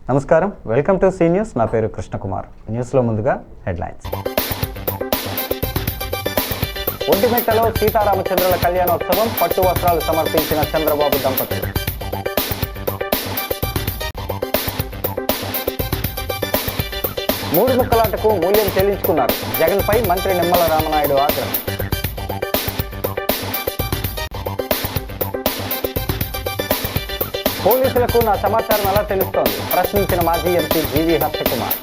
నమస్కారం, welcome to see news. నా పేరు కృష్ణకుమార్. న్యూస్లో ముందుగా హెడ్లైన్స్. ఒంటిమిట్టలో సీతారామచంద్రుల కళ్యాణోత్సవం, పట్టు వస్త్రాలు సమర్పించిన చంద్రబాబు దంపతులు. మూడు ముక్కలాటకు మూల్యం చెల్లించుకున్నారు. జగన్పై మంత్రి నిమ్మల రామనాయుడు ఆగ్రహం. పోలీసులకు నా సమాచారం ఎలా తెలుస్తోంది? ప్రశ్నించిన మాజీ ఎంపీ జీవీ హర్షకుమార్.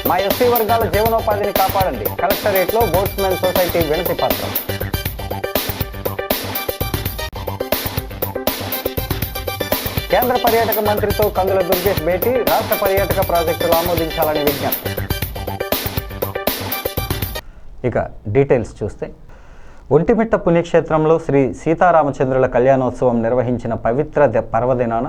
మా ఎస్సీ వర్గాల జీవనోపాధిని కాపాడండి. కలెక్టరేట్లో బోట్స్మెన్ సొసైటీ వినతి పత్రం. కేంద్ర పర్యాటక మంత్రితో కందుల దుర్గేష్ భేటీ. రాష్ట్ర పర్యాటక ప్రాజెక్టులు ఆమోదించాలని విజ్ఞప్తి. ఇక డీటెయిల్స్ చూస్తే, ఒంటిమిట్ట పుణ్యక్షేత్రంలో శ్రీ సీతారామచంద్రుల కళ్యాణోత్సవం నిర్వహించిన పవిత్ర పర్వదినాన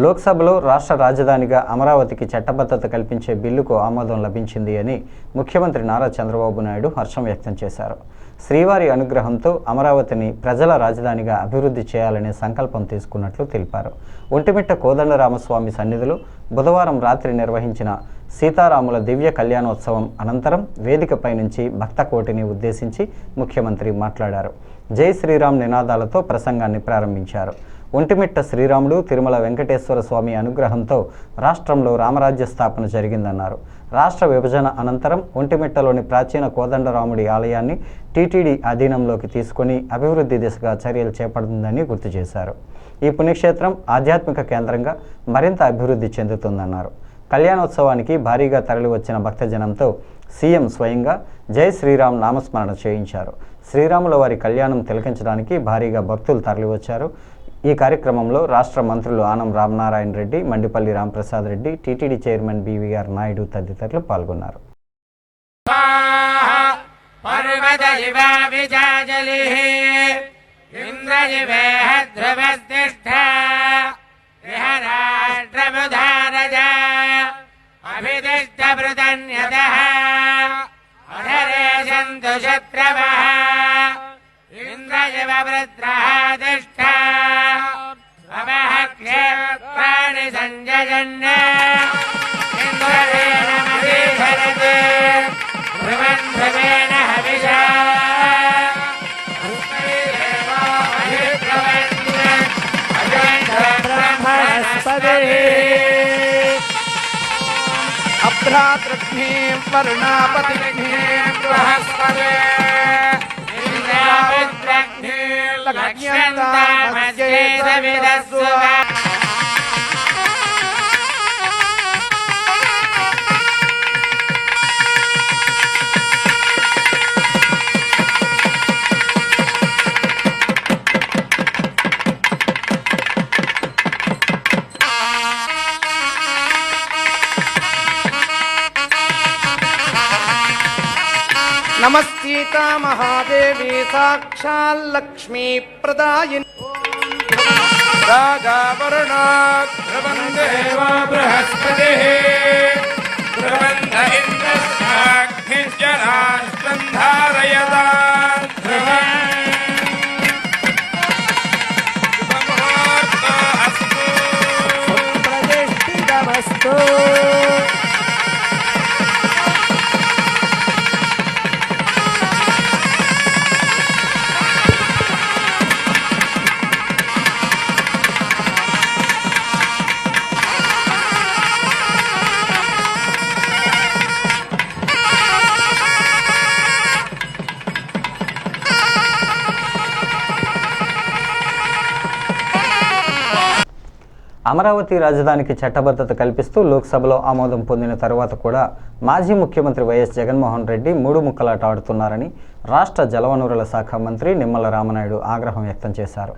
లోక్సభలో రాష్ట్ర రాజధానిగా అమరావతికి చట్టబద్ధత కల్పించే బిల్లుకు ఆమోదం లభించింది అని ముఖ్యమంత్రి నారా చంద్రబాబు నాయుడు హర్షం వ్యక్తం చేశారు. శ్రీవారి అనుగ్రహంతో అమరావతిని ప్రజల రాజధానిగా అభివృద్ధి చేయాలనే సంకల్పం తీసుకున్నట్లు తెలిపారు. ఒంటిమిట్ట కోదండరామస్వామి సన్నిధిలో బుధవారం రాత్రి నిర్వహించిన సీతారాముల దివ్య కళ్యాణోత్సవం అనంతరం వేదికపై నుంచి భక్త కోటిని ఉద్దేశించి ముఖ్యమంత్రి మాట్లాడారు. జై శ్రీరామ్ నినాదాలతో ప్రసంగాన్ని ప్రారంభించారు. ఒంటిమిట్ట శ్రీరాముడు తిరుమల వెంకటేశ్వర స్వామి అనుగ్రహంతో రాష్ట్రంలో రామరాజ్య స్థాపన జరిగిందన్నారు. రాష్ట్ర విభజన అనంతరం ఒంటిమిట్టలోని ప్రాచీన కోదండరాముడి ఆలయాన్ని టీటీడీ అధీనంలోకి తీసుకుని అభివృద్ధి దిశగా చర్యలు చేపడుతుందని గుర్తు చేశారు. ఈ పుణ్యక్షేత్రం ఆధ్యాత్మిక కేంద్రంగా మరింత అభివృద్ధి చెందుతుందన్నారు. కళ్యాణోత్సవానికి భారీగా తరలివచ్చిన భక్తజనంతో సీఎం స్వయంగా జై శ్రీరామ్ నామస్మరణ చేయించారు. శ్రీరాముల వారి కళ్యాణం తిలకించడానికి భారీగా భక్తులు తరలివచ్చారు. ఈ కార్యక్రమంలో రాష్ట్ర మంత్రులు Anam Ramanarayana Reddy, Mandipalli Ramprasad Reddy, TTD chairman BVR Naidu తదితరులు పాల్గొన్నారు. अभ्रातृघ्नीं वरुणापतिघ्नीं बृहस्पते इंद्राविद्रघ्नीं लक्ष्म्यन्तामस्यै सविदस्सु नमस्तीता महादेवी साक्षाल्लक्ष्मी प्रदायिनी राजा वरुणा ध्रुवन्देवा बृहस्पतिः ध्रुवन्द इन्द्रस्याग्निश्चराष्ट्रं धारयता शुभमुहूर्तो अस्तु सुप्रतिष्ठितमस्तु. అమరావతి రాజధానికి చట్టబద్ధత కల్పిస్తూ లోక్సభలో ఆమోదం పొందిన తరువాత కూడా మాజీ ముఖ్యమంత్రి వైఎస్ జగన్మోహన్ రెడ్డి మూడు ముక్కలాట ఆడుతున్నారని రాష్ట్ర జలవనరుల శాఖ మంత్రి నిమ్మల రామనాయుడు ఆగ్రహం వ్యక్తం చేశారు.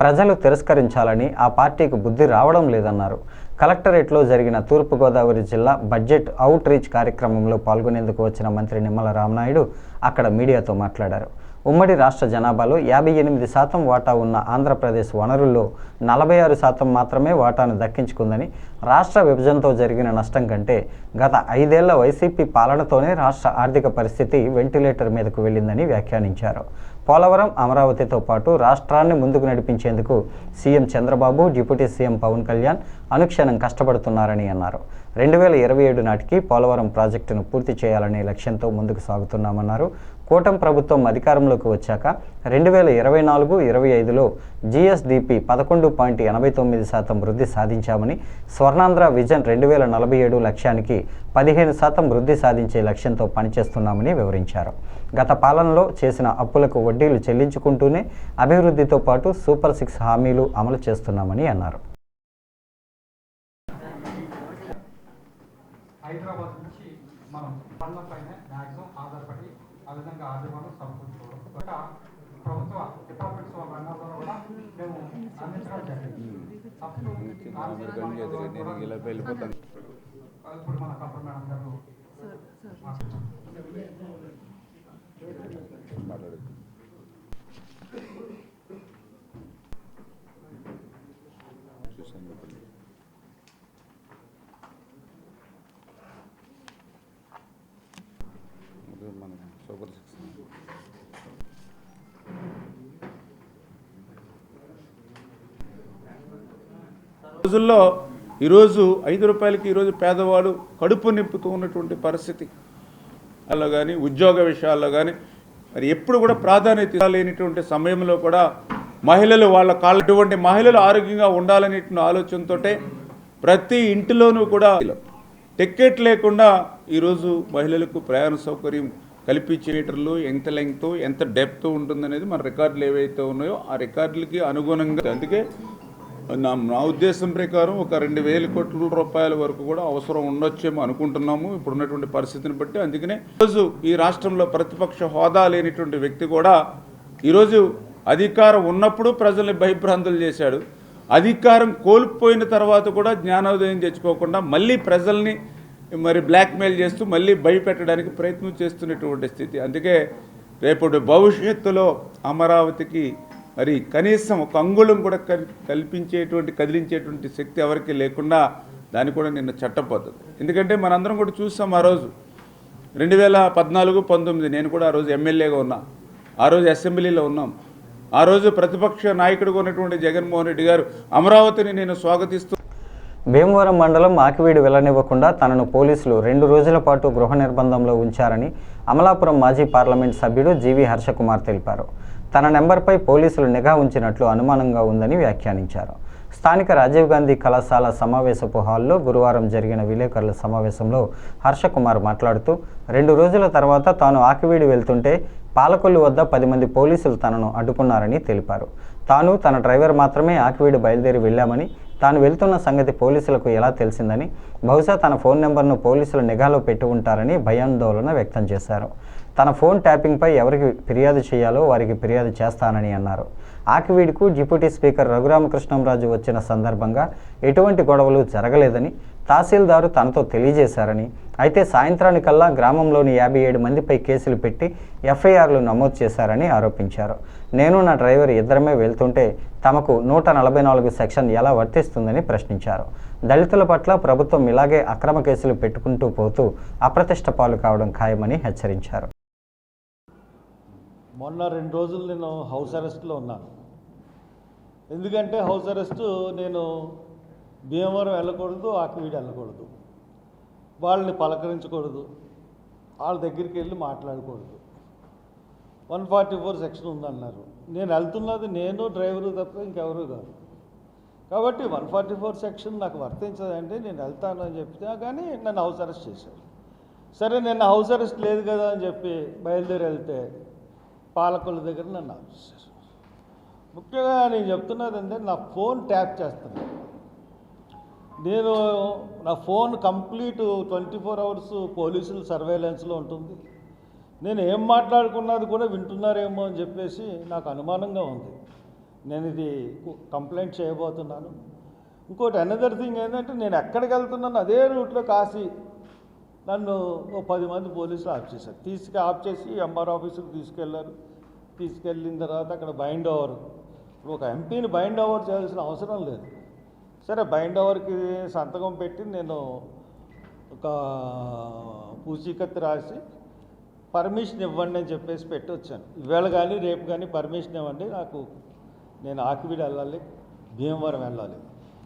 ప్రజలు తిరస్కరించాలని ఆ పార్టీకి బుద్ధి రావడం లేదన్నారు. కలెక్టరేట్లో జరిగిన తూర్పుగోదావరి జిల్లా బడ్జెట్ అవుట్ రీచ్ కార్యక్రమంలో పాల్గొనేందుకు వచ్చిన మంత్రి నిమ్మల రామనాయుడు అక్కడ మీడియాతో మాట్లాడారు. ఉమ్మడి రాష్ట్ర జనాభాలో 58% వాటా ఉన్న ఆంధ్రప్రదేశ్ వనరుల్లో 46% మాత్రమే వాటాను దక్కించుకుందని, రాష్ట్ర విభజనతో జరిగిన నష్టం కంటే గత 5 ఏళ్ల వైసీపీ పాలనతోనే రాష్ట్ర ఆర్థిక పరిస్థితి వెంటిలేటర్ మీదకు వెళ్ళిందని వ్యాఖ్యానించారు. పోలవరం అమరావతితో పాటు రాష్ట్రాన్ని ముందుకు నడిపించేందుకు CM Chandrababu, deputy CM Pawan Kalyan అనుక్షణం కష్టపడుతున్నారని అన్నారు. 2027 నాటికి పోలవరం ప్రాజెక్టును పూర్తి చేయాలనే లక్ష్యంతో ముందుకు సాగుతున్నామన్నారు. కూటమి ప్రభుత్వం అధికారంలోకి వచ్చాక 2024-25లో జీఎస్డీపీ 11.89% వృద్ధి సాధించామని, స్వర్ణాంధ్ర విజన్ 2047 లక్ష్యానికి 15% వృద్ధి సాధించే లక్ష్యంతో పనిచేస్తున్నామని వివరించారు. గత పాలనలో చేసిన అప్పులకు వడ్డీలు చెల్లించుకుంటూనే అభివృద్ధితో పాటు సూపర్ 6 హామీలు అమలు చేస్తున్నామని అన్నారు. హైదరాబాద్ నుంచి మనం పనులపైన మ్యాక్సిమం ఆధారపడి ఆ విధంగా ఆర్థికంగా సమకూర్చుకోవడం ప్రభుత్వ డిపార్ట్మెంట్స్ రంగంలో కూడా మేము అందించడం జరిగింది. అప్పుడు ఇప్పుడు మన కప్పర్ మేడం గారు సూపర్ 6 రోజుల్లో ఈరోజు 5 రూపాయలకి ఈరోజు పేదవాడు కడుపు నింపుతూ ఉన్నటువంటి పరిస్థితి అలా కానీ ఉద్యోగ విషయాల్లో కానీ మరి ఎప్పుడు కూడా ప్రాధాన్యత లేనిటువంటి సమయంలో కూడా మహిళలు వాళ్ళ అటువంటి మహిళలు ఆరోగ్యంగా ఉండాలనే ఆలోచనతో ప్రతి ఇంటిలోనూ కూడా టికెట్ లేకుండా ఈరోజు మహిళలకు ప్రయాణ సౌకర్యం కల్పించే మీటర్లు ఎంత లెంగ్త్ ఎంత డెప్త్ ఉంటుందనేది మన రికార్డులు ఏవైతే ఉన్నాయో ఆ రికార్డులకి అనుగుణంగా అందుకే నా ఉద్దేశం ప్రకారం ఒక 2,000 కోట్ల రూపాయల వరకు కూడా అవసరం ఉండొచ్చేమో అనుకుంటున్నాము ఇప్పుడున్నటువంటి పరిస్థితిని బట్టి. అందుకనే ఈరోజు ఈ రాష్ట్రంలో ప్రతిపక్ష హోదా లేనిటువంటి వ్యక్తి కూడా ఈరోజు అధికారం ఉన్నప్పుడు ప్రజల్ని భయభ్రాంతులు చేశాడు. అధికారం కోల్పోయిన తర్వాత కూడా జ్ఞానోదయం తెచ్చుకోకుండా మళ్ళీ ప్రజల్ని మరి బ్లాక్మెయిల్ చేస్తూ మళ్ళీ భయపెట్టడానికి ప్రయత్నం చేస్తున్నటువంటి స్థితి. అందుకే రేపటి భవిష్యత్తులో అమరావతికి మరి కనీసం ఒక అంగుళం కూడా కదిలించేటువంటి శక్తి ఎవరికి లేకుండా దాన్ని కూడా నిన్న చట్టపద్ధతి. ఎందుకంటే మనందరం కూడా చూసాం ఆ రోజు 2014-19 నేను కూడా ఆ రోజు ఎమ్మెల్యేగా ఉన్నా, ఆ రోజు అసెంబ్లీలో ఉన్నాం. ఆ రోజు ప్రతిపక్ష నాయకుడిగా ఉన్నటువంటి జగన్మోహన్ రెడ్డి గారు అమరావతిని నేను స్వాగతిస్తూ భీమవరం మండలం ఆకివీడు వెళ్లనివ్వకుండా తనను పోలీసులు 2 రోజుల పాటు గృహ నిర్బంధంలో ఉంచారని అమలాపురం మాజీ పార్లమెంట్ సభ్యుడు జీవి హర్షకుమార్ తెలిపారు. తన నెంబర్పై పోలీసులు నిఘా ఉంచినట్లు అనుమానంగా ఉందని వ్యాఖ్యానించారు. స్థానిక రాజీవ్ గాంధీ కళాశాల సమావేశపు హాల్లో గురువారం జరిగిన విలేకరుల సమావేశంలో హర్షకుమార్ మాట్లాడుతూ 2 రోజుల తర్వాత తాను ఆకివీడు వెళ్తుంటే పాలకొల్లు వద్ద 10 మంది పోలీసులు తనను అడ్డుకున్నారని తెలిపారు. తాను తన డ్రైవర్ మాత్రమే ఆకివీడు బయలుదేరి వెళ్ళామని, తాను వెళ్తున్న సంగతి పోలీసులకు ఎలా తెలిసిందని, బహుశా తన ఫోన్ నెంబర్ను పోలీసులు నిఘాలో పెట్టి ఉంటారని భయాందోళన వ్యక్తం చేశారు. తన ఫోన్ ట్యాపింగ్పై ఎవరికి ఫిర్యాదు చేయాలో వారికి ఫిర్యాదు చేస్తానని అన్నారు. ఆకివీడుకు డిప్యూటీ స్పీకర్ రఘురామకృష్ణంరాజు వచ్చిన సందర్భంగా ఎటువంటి గొడవలు జరగలేదని తహసీల్దారు తనతో తెలియజేశారని, అయితే సాయంత్రానికల్లా గ్రామంలోని 57 మందిపై కేసులు పెట్టి ఎఫ్ఐఆర్లు నమోదు చేశారని ఆరోపించారు. నేను నా డ్రైవర్ ఇద్దరమే వెళ్తుంటే తమకు 144 సెక్షన్ ఎలా వర్తిస్తుందని ప్రశ్నించారు. దళితుల పట్ల ప్రభుత్వం ఇలాగే అక్రమ కేసులు పెట్టుకుంటూ పోతూ అప్రతిష్ట పాలు కావడం ఖాయమని హెచ్చరించారు. మొన్న 2 రోజులు నేను హౌస్ అరెస్ట్లో ఉన్నాను. ఎందుకంటే హౌస్ అరెస్టు నేను భీమవరం వెళ్ళకూడదు, ఆకివీడు వెళ్ళకూడదు, వాళ్ళని పలకరించకూడదు, వాళ్ళ దగ్గరికి వెళ్ళి మాట్లాడకూడదు. 144 సెక్షన్ ఉందన్నారు. నేను వెళ్తున్నది నేను డ్రైవరు తప్ప ఇంకెవరు కాదు. కాబట్టి 144 సెక్షన్ నాకు వర్తించదండి, నేను వెళ్తాను అని చెప్తే కానీ నన్ను హౌస్ అరెస్ట్ చేశారు. సరే నేను హౌస్ అరెస్ట్ లేదు కదా అని చెప్పి బయలుదేరి వెళ్తే పాలకొల్లు దగ్గర నన్ను అరెస్ట్ చేశారు. ముఖ్యంగా నేను చెప్తున్నది అంటే నా ఫోన్ ట్యాప్ చేస్తున్నాను. నేను నా ఫోన్ కంప్లీట్ 24 అవర్స్ పోలీసులు సర్వేలెన్స్లో ఉంటుంది. నేను ఏం మాట్లాడుకున్నది కూడా వింటున్నారేమో అని చెప్పేసి నాకు అనుమానంగా ఉంది. నేను ఇది కంప్లైంట్ చేయబోతున్నాను. ఇంకోటి అనదర్ థింగ్ ఏంటంటే నేను ఎక్కడికి వెళ్తున్నాను అదే రూట్లో కాసి నన్ను 10 మంది పోలీసులు ఆఫ్ చేశారు. ఆఫ్ చేసి ఎంఆర్ ఆఫీసుకి తీసుకెళ్లారు. తీసుకెళ్ళిన తర్వాత అక్కడ బైండ్ ఓవర్, ఇప్పుడు ఒక ఎంపీని బైండ్ ఓవర్ చేయాల్సిన అవసరం లేదు. సరే బైండ్ ఓవర్కి సంతకం పెట్టి నేను ఒక పూచీకత్తు రాసి పర్మిషన్ ఇవ్వండి అని చెప్పేసి పెట్టి వచ్చాను. ఇవాళ కానీ రేపు కానీ పర్మిషన్ ఇవ్వండి, నేను ఆకివీడు వెళ్ళాలి, భీమవరం వెళ్ళాలి.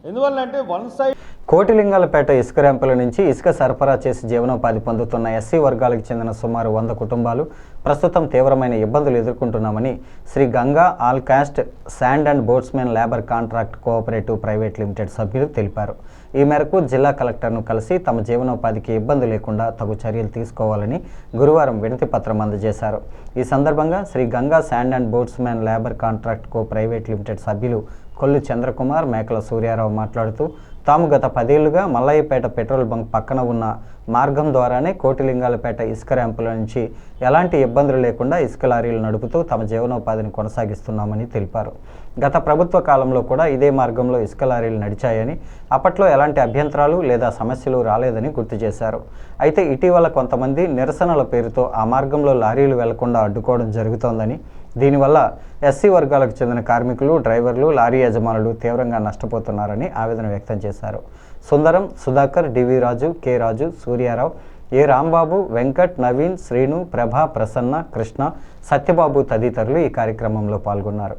ఎందువల్ల అంటే వన్ సైడ్ కోటిలింగాలపేట ఇసుక ర్యాంపుల నుంచి ఇసుక సరఫరా చేసి జీవనోపాధి పొందుతున్న ఎస్సీ వర్గాలకు చెందిన సుమారు 100 కుటుంబాలు ప్రస్తుతం తీవ్రమైన ఇబ్బందులు ఎదుర్కొంటున్నామని Shri Ganga all caste sand and boatsmen labour contract cooperative private limited సభ్యులు తెలిపారు. ఈ మేరకు జిల్లా కలెక్టర్ను కలిసి తమ జీవనోపాధికి ఇబ్బంది లేకుండా తగు చర్యలు తీసుకోవాలని గురువారం వినతి పత్రం అందజేశారు. ఈ సందర్భంగా Shri Ganga sand and boatsmen labour contract co private limited సభ్యులు కొల్లు చంద్రకుమార్, మేకల సూర్యారావు మాట్లాడుతూ తాము గత 10 ఏళ్లుగా మల్లయ్యపేట పెట్రోల్ బంక్ పక్కన ఉన్న మార్గం ద్వారానే కోటిలింగాలపేట ఇసుక ర్యాంపుల నుంచి ఎలాంటి ఇబ్బందులు లేకుండా ఇసుక లారీలు నడుపుతూ తమ జీవనోపాధిని కొనసాగిస్తున్నామని తెలిపారు. గత ప్రభుత్వ కాలంలో కూడా ఇదే మార్గంలో ఇసుక లారీలు నడిచాయని, అప్పట్లో ఎలాంటి అభ్యంతరాలు లేదా సమస్యలు రాలేదని గుర్తు చేశారు. అయితే ఇటీవల కొంతమంది నిరసనల పేరుతో ఆ మార్గంలో లారీలు వెళ్లకుండా అడ్డుకోవడం జరుగుతోందని, దీనివల్ల ఎస్సీ వర్గాలకు చెందిన కార్మికులు, డ్రైవర్లు, లారీ యజమానులు తీవ్రంగా నష్టపోతున్నారని ఆవేదన వ్యక్తం చేశారు. సుందరం, సుధాకర్, డివి రాజు, కె రాజు, సూర్యారావు, ఏ రాంబాబు, వెంకట్, నవీన్, శ్రీను, ప్రభ, ప్రసన్న, కృష్ణ, సత్యబాబు తదితరులు ఈ కార్యక్రమంలో పాల్గొన్నారు.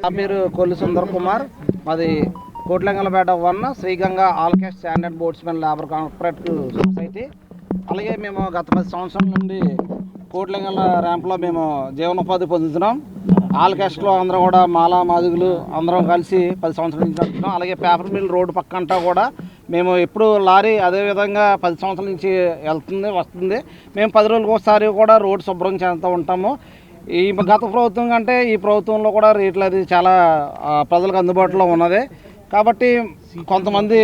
నా పేరు కొల్లు సుందర్ కుమార్. మాది Kotilingalapeta 1 Shriganga all caste sand and boatsmen labour cooperative society. అలాగే మేము గత 10 సంవత్సరాల నుండి కోటిలింగాల ర్యాంప్లో మేము జీవనోపాధి పొందుతున్నాం. ఆల్ కాస్ట్లో అందరం కూడా మాలా మాదిగులు అందరం కలిసి 10 సంవత్సరాల నుంచి నడుపుతున్నాం. అలాగే పేపర్ మిల్ రోడ్డు పక్కంతా కూడా మేము ఎప్పుడు లారీ అదేవిధంగా 10 సంవత్సరాల నుంచి వస్తుంది. మేము 10 రోజులకు ఒకసారి కూడా రోడ్డు శుభ్రం చేస్తూ ఉంటాము. ఈ గత ప్రభుత్వం కంటే ఈ ప్రభుత్వంలో కూడా రేట్లు అది చాలా ప్రజలకు అందుబాటులో ఉన్నది. కాబట్టి కొంతమంది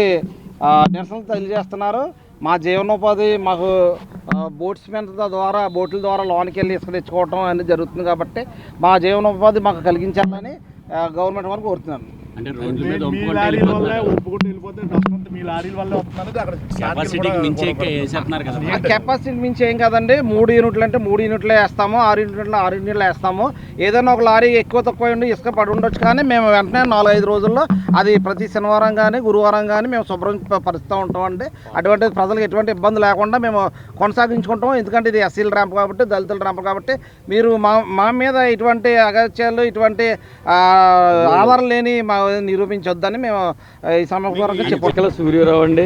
నిరసనలు తెలియజేస్తున్నారు. మా జీవనోపాధి మాకు బోట్ల ద్వారా లోనికి వెళ్ళి ఇసుక తెచ్చుకోవడం అనేది జరుగుతుంది. కాబట్టి మా జీవనోపాధి మాకు కలిగించాలని గవర్నమెంట్ వారికి కోరుతున్నాను. అంటే రోడ్ల మీద ఒప్పుకుంటూ వెళ్ళిపోతే డస్ట్ మీ లారీల వల్లే వస్తున్నారు. అక్కడ కెపాసిటీకి మించి వేసేస్తున్నారు కదా. కెపాసిటీ మించి ఏం కదండి, 3 యూనిట్లు అంటే 3 యూనిట్లే వేస్తాము, 6 యూనిట్లు 6 యూనిట్లు వేస్తాము. ఏదైనా ఒక లారీ ఎక్కువ తక్కువ ఉండి ఇసుక పడి ఉండొచ్చు, కానీ మేము వెంటనే 4-5 రోజుల్లో అది ప్రతి శనివారం కానీ గురువారం కానీ మేము శుభ్రం పరుస్తూ ఉంటామండి. అటువంటి ప్రజలకు ఎటువంటి ఇబ్బంది లేకుండా మేము కొనసాగించుకుంటాం. ఎందుకంటే ఇది ఎస్సీల ర్యాంప్ కాబట్టి, దళితుల ర్యాంప్ కాబట్టి మీరు మా మీద ఇటువంటి అగత్యాలు, ఇటువంటి ఆధారం లేని నిరూపించొద్దని మేము ఈ సమయంలో చెప్పగల సూర్యరావు అండి.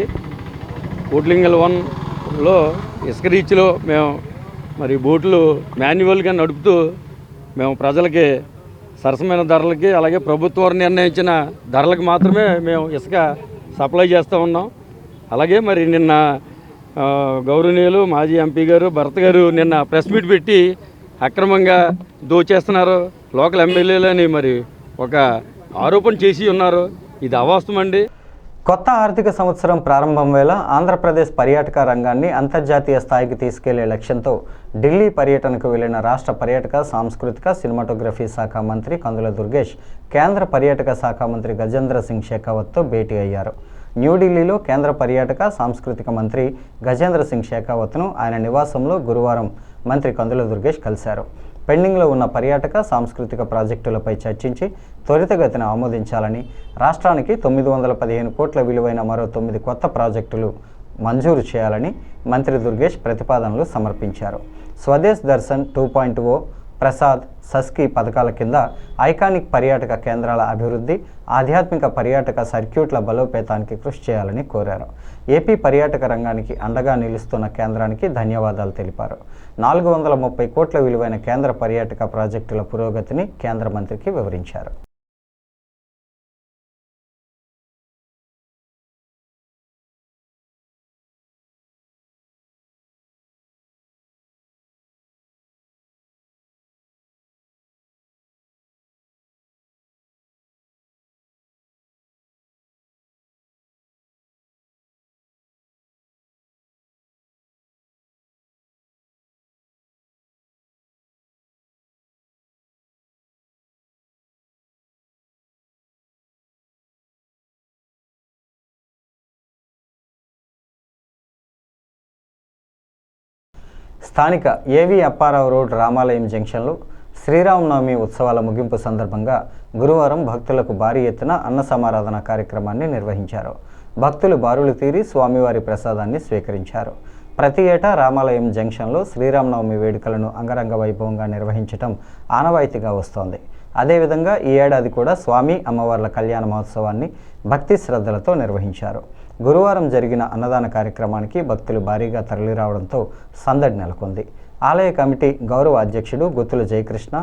కోటిలింగల్ 1లో ఇసుక రీచ్లో మేము మరి బోట్లు మాన్యువల్గా నడుపుతూ మేము ప్రజలకి సరసమైన ధరలకి, అలాగే ప్రభుత్వం నిర్ణయించిన ధరలకు మాత్రమే మేము ఇసుక సప్లై చేస్తూ ఉన్నాం. అలాగే మరి నిన్న గౌరవనీయులు మాజీ ఎంపీ గారు భరత్ గారు నిన్న ప్రెస్ మీట్ పెట్టి అక్రమంగా దోచేస్తున్నారు లోకల్ ఎమ్మెల్యేలని మరి ఒక ఆరోపణ చేసి ఉన్నారు. ఇది అవాస్తవం అండి. కొత్త ఆర్థిక సంవత్సరం ప్రారంభం వేళ ఆంధ్రప్రదేశ్ పర్యాటక రంగాన్ని అంతర్జాతీయ స్థాయికి తీసుకెళ్లే లక్ష్యంతో ఢిల్లీ పర్యటనకు వెళ్లిన రాష్ట్ర పర్యాటక, సాంస్కృతిక, సినిమాటోగ్రఫీ శాఖ మంత్రి కందుల దుర్గేష్ కేంద్ర పర్యాటక శాఖ మంత్రి గజేంద్ర సింగ్ షెకావత్తో భేటీ అయ్యారు. న్యూఢిల్లీలో కేంద్ర పర్యాటక, సాంస్కృతిక మంత్రి గజేంద్ర సింగ్ షెకావత్ను ఆయన నివాసంలో గురువారం మంత్రి కందుల దుర్గేష్ కలిశారు. పెండింగ్లో ఉన్న పర్యాటక, సాంస్కృతిక ప్రాజెక్టులపై చర్చించి త్వరితగతిన ఆమోదించాలని, రాష్ట్రానికి 915 కోట్ల విలువైన మరో 9 కొత్త ప్రాజెక్టులు మంజూరు చేయాలని మంత్రి దుర్గేష్ ప్రతిపాదనలు సమర్పించారు. స్వదేశ్ దర్శన్ 2.0, ప్రసాద్, సస్కీ పథకాల కింద ఐకానిక్ పర్యాటక కేంద్రాల అభివృద్ధి, ఆధ్యాత్మిక పర్యాటక సర్క్యూట్ల బలోపేతానికి కృషి చేయాలని కోరారు. ఏపీ పర్యాటక రంగానికి అండగా నిలుస్తున్న కేంద్రానికి ధన్యవాదాలు తెలిపారు. 430 కోట్ల విలువైన కేంద్ర పర్యాటక ప్రాజెక్టుల పురోగతిని కేంద్ర మంత్రికి వివరించారు. స్థానిక ఏవి అప్పారావు రోడ్ రామాలయం జంక్షన్లో శ్రీరామనవమి ఉత్సవాల ముగింపు సందర్భంగా గురువారం భక్తులకు భారీ ఎత్తున అన్న సమారాధన కార్యక్రమాన్ని నిర్వహించారు. భక్తులు బారులు తీరి స్వామివారి ప్రసాదాన్ని స్వీకరించారు. ప్రతి ఏటా రామాలయం జంక్షన్లో శ్రీరామనవమి వేడుకలను అంగరంగ వైభవంగా నిర్వహించడం ఆనవాయితీగా వస్తోంది. అదేవిధంగా ఈ ఏడాది కూడా స్వామి అమ్మవార్ల కళ్యాణ మహోత్సవాన్ని భక్తి శ్రద్ధలతో నిర్వహించారు. గురువారం జరిగిన అన్నదాన కార్యక్రమానికి భక్తులు భారీగా తరలిరావడంతో సందడి నెలకొంది. ఆలయ కమిటీ గౌరవ అధ్యక్షుడు గుత్తుల జయకృష్ణ,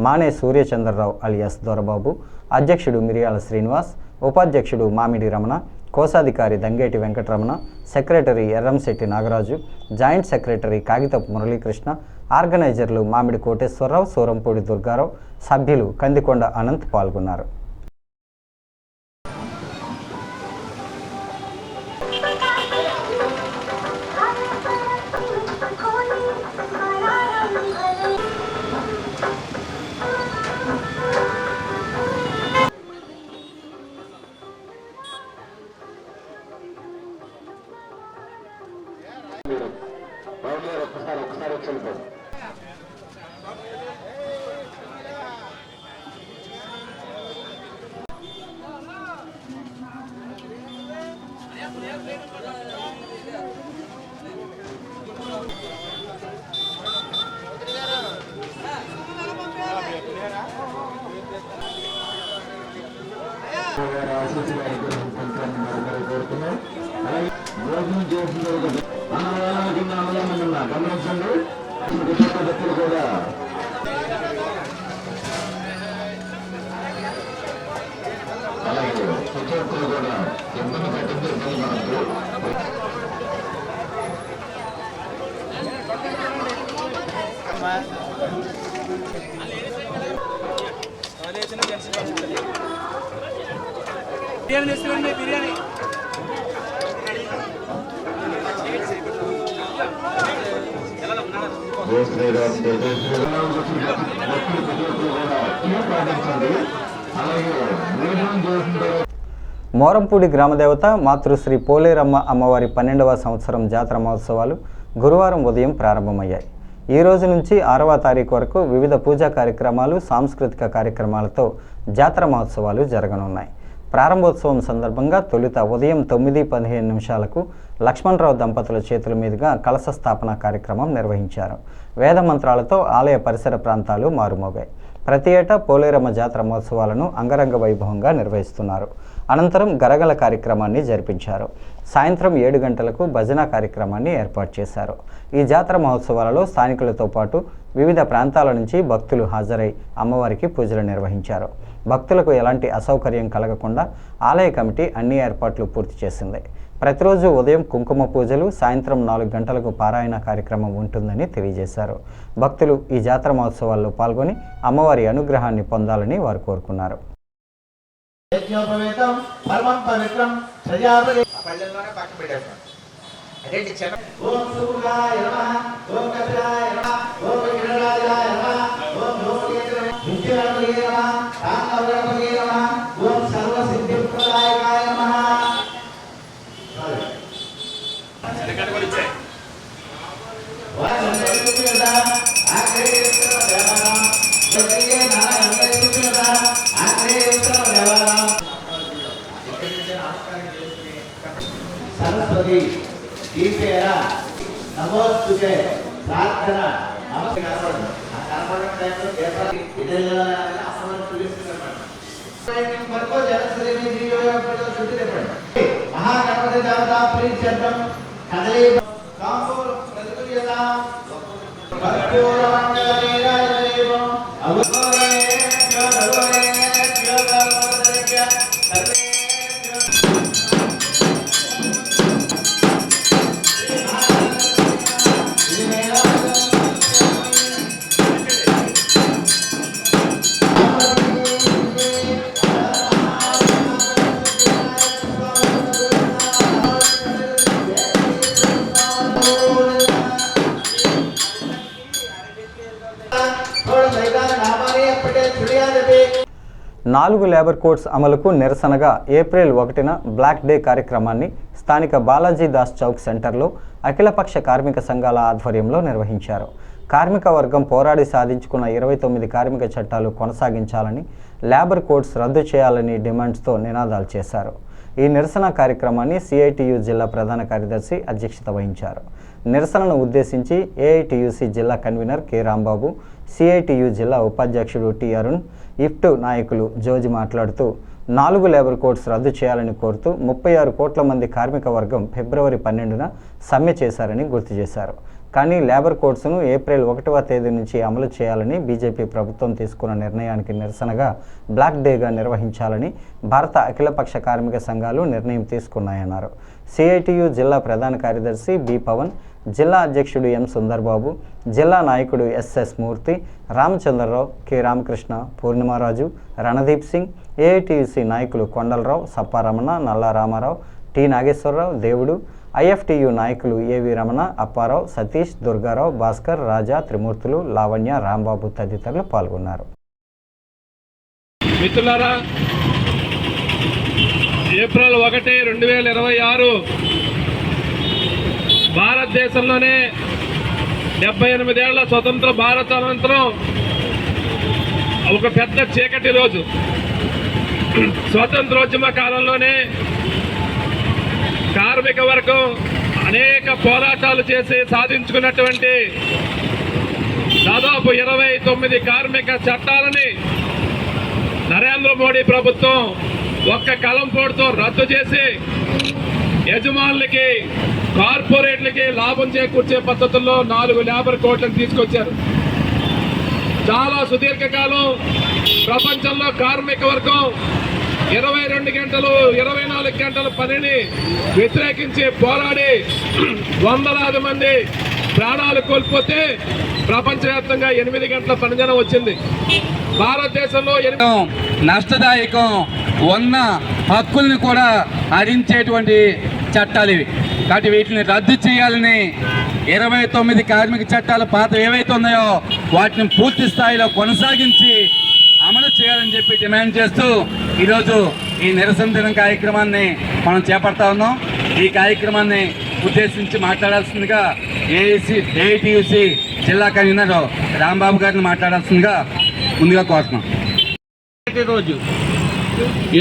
మానే సూర్యచంద్రరావు అలియాస్ దొరబాబు, అధ్యక్షుడు మిరియాల శ్రీనివాస్, ఉపాధ్యక్షుడు మామిడి రమణ, కోశాధికారి Dangeti Venkataramana, secretary Erramsetti Nagaraju, joint secretary కాగితపు మురళీకృష్ణ, ఆర్గనైజర్లు మామిడి కోటేశ్వరరావు, సూరంపూడి దుర్గారావు, సభ్యులు కందికొండ అనంత్ పాల్గొన్నారు. బిర్యానీ మోరంపూడి గ్రామదేవత మాతృశ్రీ పోలేరమ్మ అమ్మవారి 12వ సంవత్సరం జాతర మహోత్సవాలు గురువారం ఉదయం ప్రారంభమయ్యాయి. ఈ రోజు నుంచి 6వ తారీఖు వరకు వివిధ పూజా కార్యక్రమాలు, సాంస్కృతిక కార్యక్రమాలతో జాతర మహోత్సవాలు జరగనున్నాయి. ప్రారంభోత్సవం సందర్భంగా తొలుత ఉదయం 9:15 లక్ష్మణరావు దంపతుల చేతుల మీదుగా కలశ స్థాపన కార్యక్రమం నిర్వహించారు. వేద మంత్రాలతో ఆలయ పరిసర ప్రాంతాలు మారుమోగాయి. ప్రతి ఏటా పోలేరమ్మ జాతర మహోత్సవాలను అంగరంగ వైభవంగా నిర్వహిస్తున్నారు. అనంతరం గరగల కార్యక్రమాన్ని జరిపించారు. సాయంత్రం 7 గంటలకు భజన కార్యక్రమాన్ని ఏర్పాటు చేశారు. ఈ జాతర మహోత్సవాలలో స్థానికులతో పాటు వివిధ ప్రాంతాల నుంచి భక్తులు హాజరై అమ్మవారికి పూజలు నిర్వహించారు. భక్తులకు ఎలాంటి అసౌకర్యం కలగకుండా ఆలయ కమిటీ అన్ని ఏర్పాట్లు పూర్తి చేసింది. ప్రతిరోజు ఉదయం కుంకుమ పూజలు, సాయంత్రం 4 గంటలకు పారాయణ కార్యక్రమం ఉంటుందని తెలియజేశారు. భక్తులు ఈ జాతర మహోత్సవాల్లో పాల్గొని అమ్మవారి అనుగ్రహాన్ని పొందాలని వారు కోరుకున్నారు. सरस्वती दीपेरा नमोस्तुते प्रार्थना महागणपति देवता प्रीत्यर्थम कदली कांबोर प्रतिक्रियता कर्पूर मंगल नीराजनेव अवगोरे ज्योतिर्गोरे ज्योतिर्गोरे सर्वे నాలుగు లేబర్ కోడ్స్ అమలుకు నిరసనగా ఏప్రిల్ 1న బ్లాక్ డే కార్యక్రమాన్ని స్థానిక బాలాజీ దాస్ చౌక్ సెంటర్లో అఖిలపక్ష కార్మిక సంఘాల ఆధ్వర్యంలో నిర్వహించారు. కార్మిక వర్గం పోరాడి సాధించుకున్న 29 కార్మిక చట్టాలు కొనసాగించాలని, లేబర్ కోడ్స్ రద్దు చేయాలని డిమాండ్స్తో నినాదాలు చేశారు. ఈ నిరసన కార్యక్రమాన్ని సిఐటియు జిల్లా ప్రధాన కార్యదర్శి అధ్యక్షత వహించారు. నిరసనను ఉద్దేశించి ఏఐటియుసి జిల్లా కన్వీనర్ కె రాంబాబు, సిఐటియు జిల్లా ఉపాధ్యక్షుడు టి అరుణ్, ఇఫ్టు నాయకులు జోజి మాట్లాడుతూ 4 లేబర్ కోడ్స్ రద్దు చేయాలని కోరుతూ 36 కోట్ల మంది కార్మిక వర్గం ఫిబ్రవరి 12న సమ్మె చేశారని గుర్తు చేశారు. కానీ లేబర్ కోడ్స్ను ఏప్రిల్ 1వ తేదీ నుంచి అమలు చేయాలని బీజేపీ ప్రభుత్వం తీసుకున్న నిర్ణయానికి నిరసనగా బ్లాక్ డేగా నిర్వహించాలని భారత అఖిలపక్ష కార్మిక సంఘాలు నిర్ణయం తీసుకున్నాయన్నారు. సిఐటియు జిల్లా ప్రధాన కార్యదర్శి బి పవన్, జిల్లా అధ్యక్షుడు ఎం సుందర్బాబు, జిల్లా నాయకుడు ఎస్ఎస్ మూర్తి, రామచంద్రరావు, కె రామకృష్ణ, పూర్ణిమారాజు, రణదీప్ సింగ్, ఏఐటియుసి నాయకులు కొండలరావు, సప్పారమణ, నల్లా రామారావు, టి నాగేశ్వరరావు, దేవుడు, ఐఎఫ్టియు నాయకులు ఏవి రమణ, అప్పారావు, సతీష్, దుర్గారావు, భాస్కర్, రాజా, త్రిమూర్తులు, లావణ్య, రాంబాబు తదితరులు పాల్గొన్నారు. మిత్రులారా, ఏప్రిల్ 1, 2026 భారతదేశంలోనే 78 ఏళ్ల స్వతంత్ర భారత అనంతరం ఒక పెద్ద చీకటి రోజు. స్వతంత్రోద్యమ కాలంలోనే కార్మిక వర్గం అనేక పోరాటాలు చేసి సాధించుకున్నటువంటి దాదాపు 29 కార్మిక చట్టాలని నరేంద్ర మోడీ ప్రభుత్వం ఒక్క కలంపోటుతో రద్దు చేసి యజమానులకి, కార్పొరేట్లకి లాభం చేకూర్చే పద్ధతుల్లో 4 లేబర్ కోడ్లను తీసుకొచ్చారు. చాలా సుదీర్ఘకాలం ప్రపంచంలో కార్మిక వర్గం 22 గంటలు, 24 గంటల పనిని వ్యతిరేకించి పోరాడి వందలాది మంది ప్రాణాలు కోల్పోతే ప్రపంచవ్యాప్తంగా 8 గంటల పనిదినం వచ్చింది. భారతదేశంలో నష్టదాయకం ఉన్న హక్కుల్ని కూడా హరించేటువంటి చట్టాలు ఇవి. కాబట్టి వీటిని రద్దు చేయాలని 29 కార్మిక చట్టాలు పాత ఏవైతే ఉన్నాయో వాటిని పూర్తి స్థాయిలో కొనసాగించి అమలు చేయాలని చెప్పి డిమాండ్ చేస్తూ ఈరోజు ఈ నిరసన దినం కార్యక్రమాన్ని మనం చేపడతా ఉన్నాం. ఈ కార్యక్రమాన్ని ఉద్దేశించి మాట్లాడాల్సిందిగా ఏఐటియుసి జిల్లా కన్వీనర్ రాంబాబు గారిని మాట్లాడాల్సిందిగా ముందుగా కోరుతున్నాం. రోజు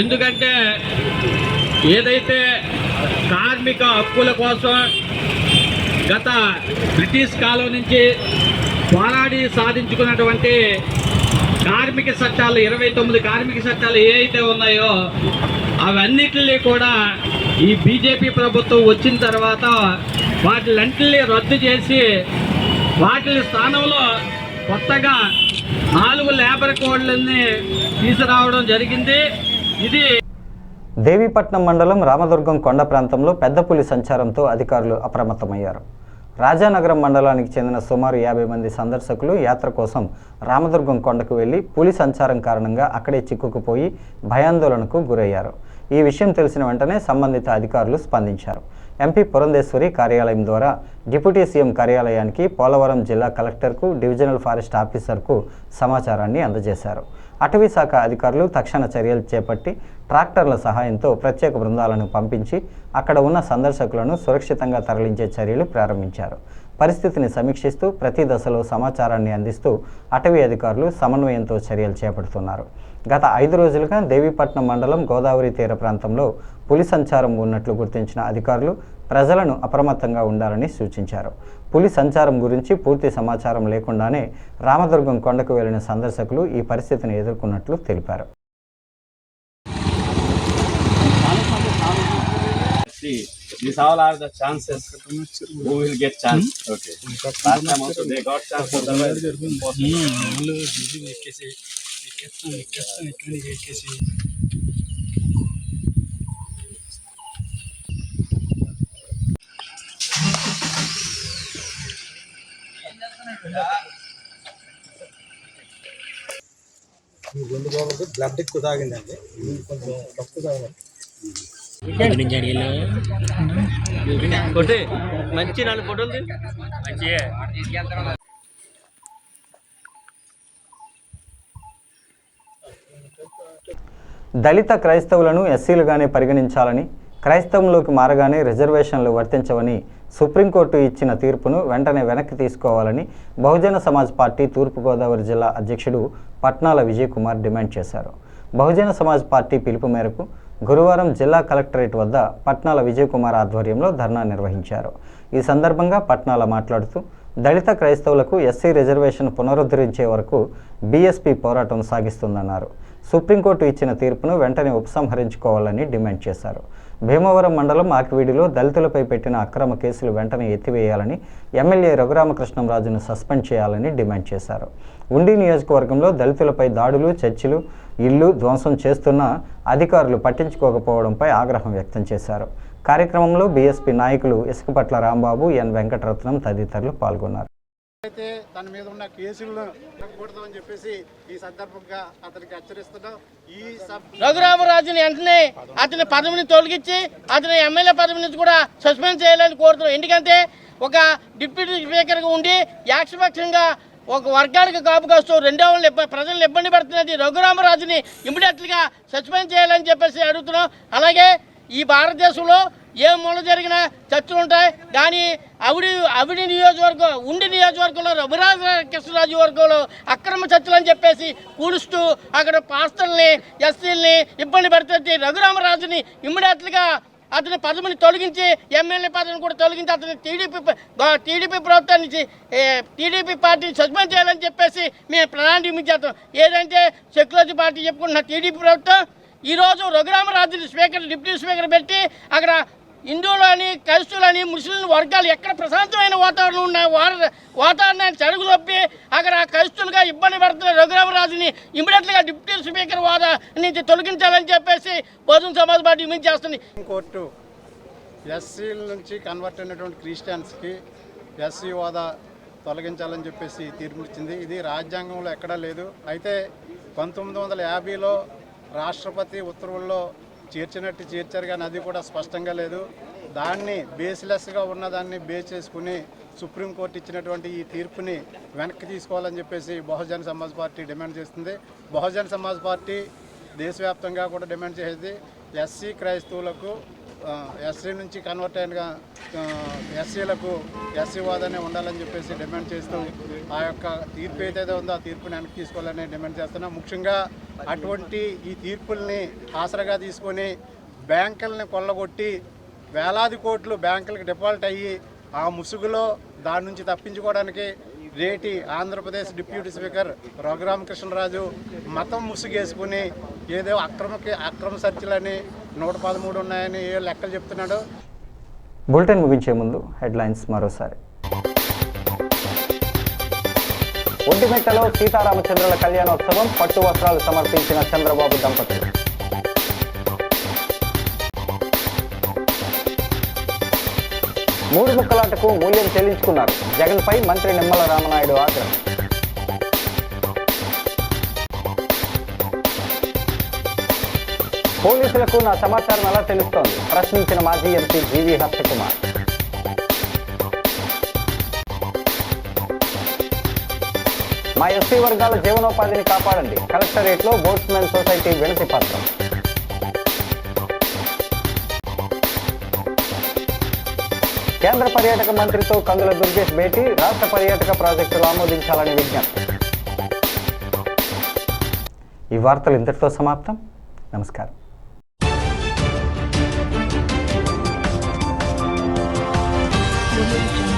ఎందుకంటే ఏదైతే కార్మిక హక్కుల కోసం గత బ్రిటిష్ కాలం నుంచి పోరాడి సాధించుకున్నటువంటి కార్మిక చట్టాలు 29 కార్మిక చట్టాలు ఏ అయితే ఉన్నాయో అవన్నిటిని కూడా ఈ బీజేపీ ప్రభుత్వం వచ్చిన తర్వాత వాటిలన్నింటినీ రద్దు చేసి వాటి స్థానంలో కొత్తగా 4 లేబర్ కోడ్లని తీసుకురావడం జరిగింది. ఇది దేవీపట్నం మండలం రామదుర్గం కొండ ప్రాంతంలో పెద్ద పులి సంచారంతో అధికారులు అప్రమత్తమయ్యారు. రాజానగరం మండలానికి చెందిన సుమారు 50 మంది సందర్శకులు యాత్ర కోసం రామదుర్గం కొండకు వెళ్లి పులి సంచారం కారణంగా అక్కడే చిక్కుకుపోయి భయాందోళనకు గురయ్యారు. ఈ విషయం తెలిసిన వెంటనే సంబంధిత అధికారులు స్పందించారు. ఎంపీ పురంధేశ్వరి కార్యాలయం ద్వారా డిప్యూటీ సీఎం కార్యాలయానికి, పోలవరం జిల్లా కలెక్టర్కు, డివిజనల్ ఫారెస్ట్ ఆఫీసర్కు సమాచారాన్ని అందజేశారు. అటవీ శాఖ అధికారులు తక్షణ చర్యలు చేపట్టి ట్రాక్టర్ల సహాయంతో ప్రత్యేక బృందాలను పంపించి అక్కడ ఉన్న సందర్శకులను సురక్షితంగా తరలించే చర్యలు ప్రారంభించారు. పరిస్థితిని సమీక్షిస్తూ ప్రతి దశలో సమాచారాన్ని అందిస్తూ అటవీ అధికారులు సమన్వయంతో చర్యలు చేపడుతున్నారు. గత 5 రోజులుగా దేవీపట్నం మండలం గోదావరి తీర ప్రాంతంలో పులి సంచారం ఉన్నట్లు గుర్తించిన అధికారులు ప్రజలను అప్రమత్తంగా ఉండాలని సూచించారు. పులి సంచారం గురించి పూర్తి సమాచారం లేకుండానే రామదుర్గం కొండకు వెళ్లిన సందర్శకులు ఈ పరిస్థితిని ఎదుర్కొన్నట్లు తెలిపారు. These all are the chances who will get chance. Okay. Last time also they got chance. Blood ఎక్కువ తాగిందండి, కొంచెం తక్కువ తాగింది. మంచి 4 ఫోటోలు మంచిగా. దళిత క్రైస్తవులను ఎస్సీలుగానే పరిగణించాలని, క్రైస్తవంలోకి మారగానే రిజర్వేషన్లు వర్తించవని సుప్రీంకోర్టు ఇచ్చిన తీర్పును వెంటనే వెనక్కి తీసుకోవాలని బహుజన సమాజ్ పార్టీ తూర్పుగోదావరి జిల్లా అధ్యక్షుడు పట్నాల విజయ్ కుమార్ డిమాండ్ చేశారు. బహుజన సమాజ్ పార్టీ పిలుపు మేరకు గురువారం జిల్లా కలెక్టరేట్ వద్ద పట్నాల విజయ్ కుమార్ ఆధ్వర్యంలో ధర్నా నిర్వహించారు. ఈ సందర్భంగా పట్నాల మాట్లాడుతూ దళిత క్రైస్తవులకు ఎస్సీ రిజర్వేషన్ పునరుద్ధరించే వరకు బీఎస్పీ పోరాటం సాగిస్తుందన్నారు. సుప్రీంకోర్టు ఇచ్చిన తీర్పును వెంటనే ఉపసంహరించుకోవాలని డిమాండ్ చేశారు. భీమవరం మండలం ఆకివీడిలో దళితులపై పెట్టిన అక్రమ కేసులు వెంటనే ఎత్తివేయాలని, ఎమ్మెల్యే రఘురామకృష్ణంరాజును సస్పెండ్ చేయాలని డిమాండ్ చేశారు. ఉండి నియోజకవర్గంలో దళితులపై దాడులు, చర్చిలు, ఇళ్లు ధ్వంసం చేస్తున్న అధికారులు పట్టించుకోకపోవడంపై ఆగ్రహం వ్యక్తం చేశారు. కార్యక్రమంలో బీఎస్పీ నాయకులు ఇసుకపట్ల రాంబాబు, ఎన్ వెంకటరత్నం తదితరులు పాల్గొన్నారు. అయితే తన మీద ఉన్న కేసులను అని చెప్పేసి ఈ సందర్భంగా అతనికి హెచ్చరిస్తున్నాం. ఈ రఘురామరాజుని వెంటనే అతని పదవిని తొలగించి అతని ఎమ్మెల్యే పదవి నుంచి కూడా సస్పెండ్ చేయాలని కోరుతున్నాం. ఎందుకంటే ఒక డిప్యూటీ స్పీకర్గా ఉండి యాక్షపక్షంగా ఒక వర్గానికి కాపు కాస్తూ రెండో వాళ్ళు ప్రజలను ఇబ్బంది పెడుతున్నది రఘురామరాజుని ఇమ్మీడియట్గా సస్పెండ్ చేయాలని చెప్పేసి అడుగుతున్నాం. అలాగే ఈ భారతదేశంలో ఏ మూల జరిగినా చర్చలు ఉంటాయి, కానీ అవిడి నియోజకవర్గం, ఉండి నియోజకవర్గంలో రఘురామకృష్ణరాజు వర్గంలో అక్రమ చర్చలు అని చెప్పేసి కూలుస్తూ అక్కడ పాస్టర్ని, ఎస్సీలని ఇబ్బంది పెడుతుంది. రఘురామరాజుని ఇమ్మీడియట్గా అతని పదవిని తొలగించి ఎమ్మెల్యే పదవిని కూడా తొలగించి అతని టీడీపీ ప్రభుత్వాన్ని టీడీపీ పార్టీని సస్పెండ్ చేయాలని చెప్పేసి మేము ప్రధాన డిమాండ్ చేస్తాం. ఏదంటే సెక్యులర్ పార్టీ చెప్పుకుంటున్న టీడీపీ ప్రభుత్వం ఈరోజు రఘురామరాజుని డిప్యూటీ స్పీకర్ పెట్టి అక్కడ హిందువులని, క్రైస్తవులని, ముస్లిం వర్గాలు ఎక్కడ ప్రశాంతమైన వాతావరణం ఉన్న వాతావరణాన్ని చెడుగు తప్పి అక్కడ క్రైస్తవులుగా ఇబ్బంది పడుతున్న రఘురామరాజుని ఇమ్మీడియట్గా డిప్యూటీ స్పీకర్ హోదా నుంచి తొలగించాలని చెప్పేసి బహుజన సమాజ్ పార్టీ డిమాండ్ చేస్తుంది. కోర్టు ఎస్సీల నుంచి కన్వర్ట్ అయినటువంటి క్రిస్టియన్స్కి ఎస్సీ హోదా తొలగించాలని చెప్పేసి తీర్పునిచ్చింది. ఇది రాజ్యాంగంలో ఎక్కడా లేదు. అయితే 1950లో రాష్ట్రపతి ఉత్తర్వుల్లో చేర్చారు, కానీ అది కూడా స్పష్టంగా లేదు. దాన్ని బేస్లెస్గా ఉన్నదాన్ని బేస్ చేసుకుని సుప్రీంకోర్టు ఇచ్చినటువంటి ఈ తీర్పుని వెనక్కి తీసుకోవాలని చెప్పేసి బహుజన సమాజ్ పార్టీ డిమాండ్ చేస్తుంది. బహుజన సమాజ్ పార్టీ దేశవ్యాప్తంగా కూడా డిమాండ్ చేసేది ఎస్సీ క్రైస్తవులకు, ఎస్సీ నుంచి కన్వర్ట్ అయిన ఎస్సీలకు ఎస్సీ హోదానే ఉండాలని చెప్పేసి డిమాండ్ చేస్తూ ఆ యొక్క తీర్పు ఏదైతే ఉందో ఆ తీర్పుని వెనక్కి తీసుకోవాలని డిమాండ్ చేస్తున్నాం. ముఖ్యంగా అటువంటి ఈ తీర్పుల్ని ఆసరాగా తీసుకొని బ్యాంకుల్ని కొల్లగొట్టి వేలాది కోట్లు బ్యాంకులకు డిపాజిట్ అయ్యి ఆ ముసుగులో దాని నుంచి తప్పించుకోవడానికి రేటి ఆంధ్రప్రదేశ్ డిప్యూటీ స్పీకర్ రఘురామకృష్ణరాజు మతం ముసుగేసుకుని ఏదో అక్రమ సర్చలని 113 ఉన్నాయని ఏ లెక్కలు చెప్తున్నాడు. బులెటిన్ ముగించే ముందు హెడ్లైన్స్ మరోసారి. ఒంటిమిట్టలో సీతారామచంద్రుల కళ్యాణోత్సవం, పట్టు వస్త్రాలు సమర్పించిన చంద్రబాబు దంపతులు. మూడు ముక్కలాటకు మూల్యం చెల్లించుకున్నారు, జగన్పై మంత్రి నిమ్మల రామనాయుడు ఆగ్రహం. పోలీసులకు నా సమాచారం ఎలా తెలుస్తోంది, ప్రశ్నించిన మాజీ ఎంపీ జీవీ హర్షకుమార్. మా ఎస్సీ వర్గాల జీవనోపాధిని కాపాడండి, కలెక్టరేట్లో బోట్స్మెన్ సొసైటీ వినతి పత్రం. కేంద్ర పర్యాటక మంత్రితో కందుల దుర్గేష్ భేటీ, రాష్ట్ర పర్యాటక ప్రాజెక్టులు ఆమోదించాలని విజ్ఞప్తి. ఈ వార్తలు ఇంతటితో సమాప్తం. నమస్కారం. Thank you.